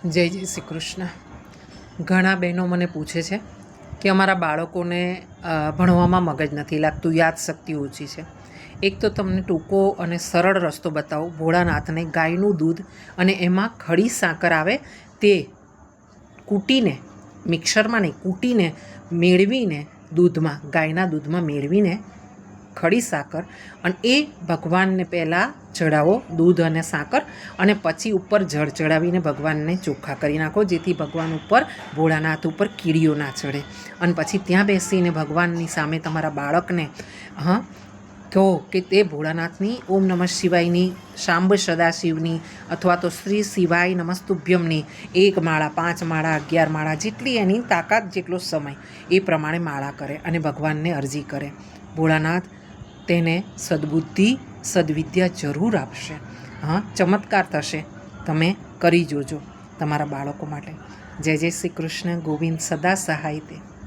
જય જય શ્રી કૃષ્ણ. ઘણા બહેનો મને પૂછે છે કે અમારા બાળકોને ભણવામાં મગજ નથી લાગતું, યાદશક્તિ ઓછી છે. એક તો તમને ટૂંકો અને સરળ રસ્તો બતાવું. ભોળાનાથને ગાયનું દૂધ અને એમાં ખડી સાકર આવે તે કૂટીને, મિક્સરમાં નહીં, કૂટીને મેળવીને દૂધમાં, ગાયના દૂધમાં મેળવીને ખડી સાકર, અને એ ભગવાનને પહેલાં ચડાવો, દૂધ અને સાકર, અને પછી ઉપર જળ ચડાવીને ભગવાનને ચોખ્ખા કરી નાખો, જેથી ભગવાન ઉપર, ભોળાનાથ ઉપર કીડીઓ ના ચડે. અને પછી ત્યાં બેસીને ભગવાનની સામે તમારા બાળકને કહો કે તે ભોળાનાથની ઓમ નમઃ શિવાયની, શાંબ સદાશિવની, અથવા તો શ્રી શિવાય નમસ્તુભ્યમની 1 માળા, 5 માળા, 11 માળા, જેટલી એની તાકાત, જેટલો સમય એ પ્રમાણે માળા કરે અને ભગવાનને અરજી કરે. ભોળાનાથ તેને સદબુદ્ધિ, સદવિદ્યા જરૂર આપશે. ચમત્કાર થશે. તમે કરી જોજો તમારા બાળકો માટે. જય જય શ્રી કૃષ્ણ. ગોવિંદ સદા સહાય તે.